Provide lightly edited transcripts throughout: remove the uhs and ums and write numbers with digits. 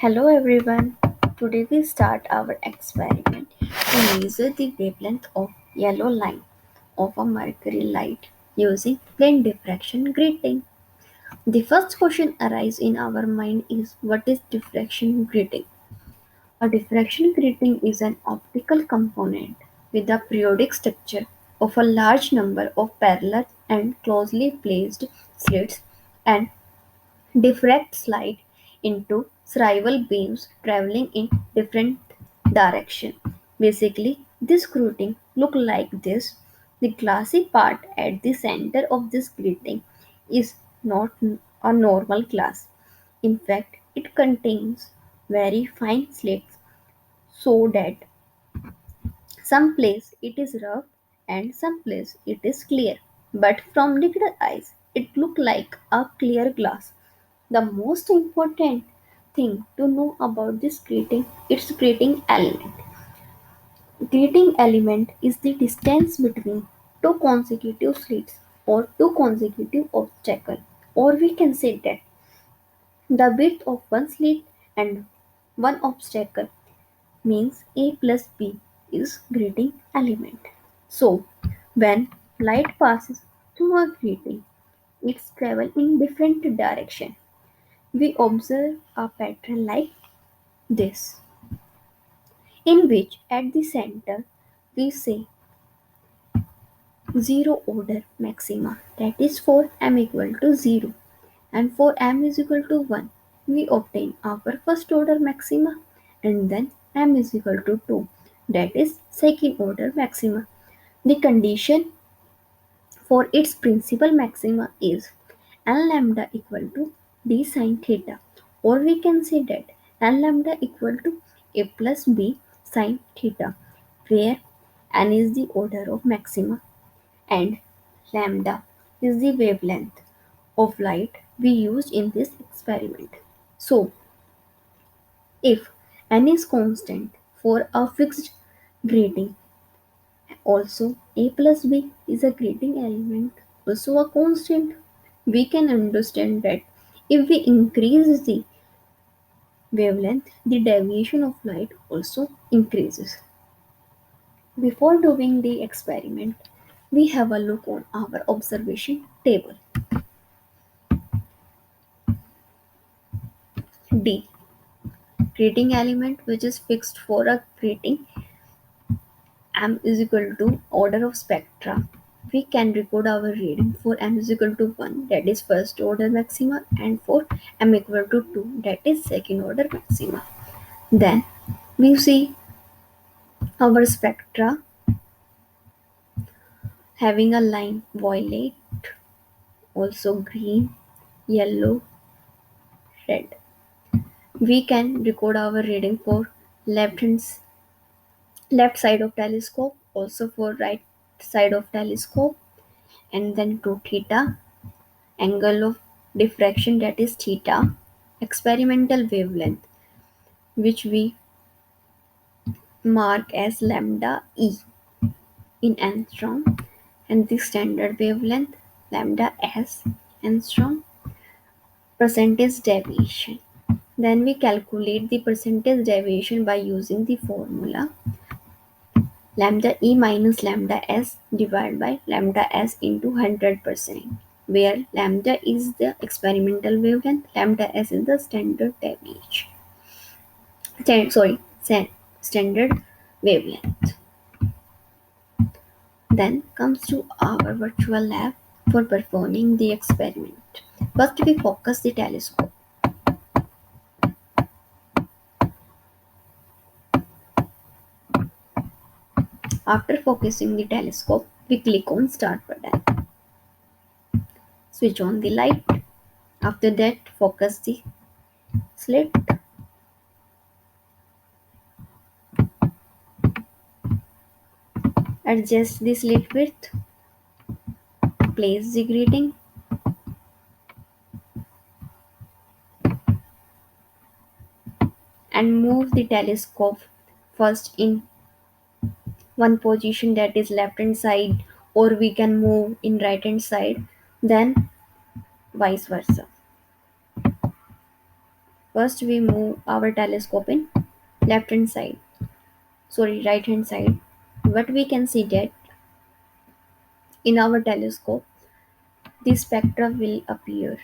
Hello everyone. Today we start our experiment to measure the wavelength of yellow line of a mercury light using plane diffraction grating. The first question arises in our mind is what is diffraction grating? A diffraction grating is an optical component with a periodic structure of a large number of parallel and closely placed slits and diffracts light into rival beams traveling in different directions. Basically, this grating look like this. The glassy part at the center of this grating is not a normal glass. In fact, it contains very fine slits so that some place it is rough and some place it is clear. But from naked eyes, it look like a clear glass. The most important thing to know about this grating its grating element. Grating element is the distance between two consecutive slits or two consecutive obstacles, or we can say that the width of one slit and one obstacle means A plus B is grating element. So when light passes through a grating, it's travel in different direction. We observe a pattern like this, in which at the center we say zero order maxima, that is for m equal to 0, and for m is equal to 1 we obtain our first order maxima, and then m is equal to 2, that is second order maxima. The condition for its principal maxima is n lambda equal to d sine theta, or we can say that n lambda equal to a plus b sine theta, where n is the order of maxima and lambda is the wavelength of light we used in this experiment. So, if n is constant for a fixed grating, also a plus b is a grating element, also a constant, we can understand that if we increase the wavelength, the deviation of light also increases. Before doing the experiment, we have a look on our observation table. D. Grating element which is fixed for a grating m is equal to order of spectra. We can record our reading for m is equal to 1, that is first order maxima, and for m equal to 2, that is second order maxima. Then we see our spectra having a line violet, also green, yellow, red. We can record our reading for left hand left side of telescope, also for right side of telescope, and then to theta, angle of diffraction, that is theta, experimental wavelength which we mark as lambda e in angstrom, and the standard wavelength lambda s angstrom, percentage deviation. Then we calculate the percentage deviation by using the formula lambda e minus lambda s divided by lambda s into 100%, where lambda is the experimental wavelength, lambda s is the standard deviation. Standard wavelength. Then comes to our virtual lab for performing the experiment. First, we focus the telescope. After focusing the telescope, we click on Start button. Switch on the light. After that, focus the slit. Adjust the slit width. Place the grating. And move the telescope first in one position, that is left hand side, or we can move in right hand side, then vice versa. First, we move our telescope in left hand side, sorry, right hand side. But we can see that in our telescope, the spectra will appear.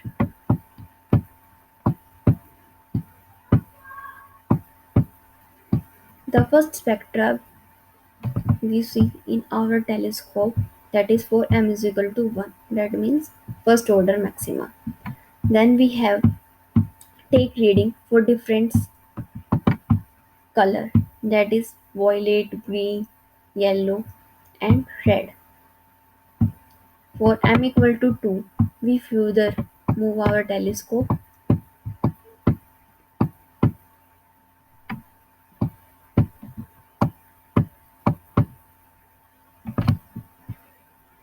The first spectra we see in our telescope, that is for m is equal to 1. That means first order maxima. Then we have take reading for different color, that is violet, green, yellow and red. For m equal to 2, we further move our telescope.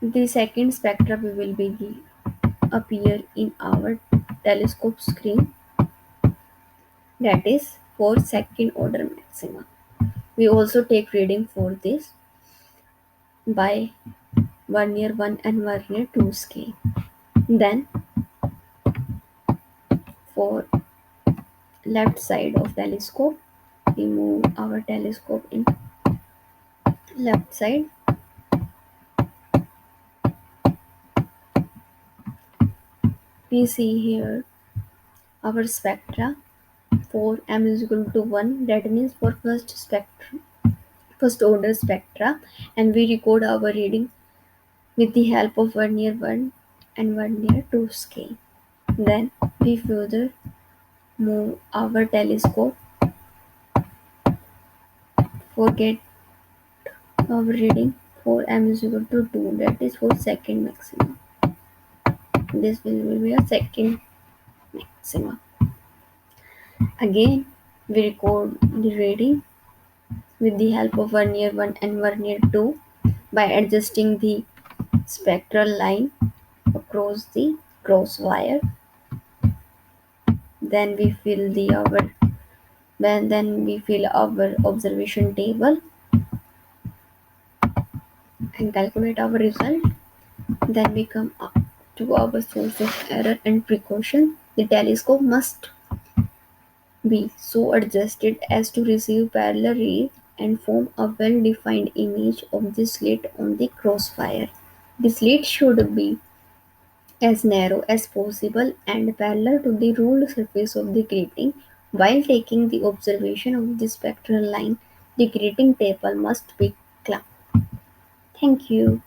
The second spectra will be appear in our telescope screen, that is for second order maxima. We also take reading for this by Vernier 1 and Vernier 2 scale. Then for left side of telescope, we move our telescope in left side. We see here our spectra for m is equal to 1, that means for first spectrum, first order spectra, and we record our reading with the help of Vernier 1 and Vernier 2 scale. Then we further move our telescope for get our reading for m is equal to 2, that is for second maximum. This will be a second maximum. Again, we record the reading with the help of Vernier 1 and Vernier 2 by adjusting the spectral line across the cross wire. Then we fill the our then we fill our observation table and calculate our result. Then we come up to our source of error and precaution. The telescope must be so adjusted as to receive parallel rays and form a well-defined image of the slit on the crosswire. The slit should be as narrow as possible and parallel to the ruled surface of the grating. While taking the observation of the spectral line, the grating table must be clamped. Thank you.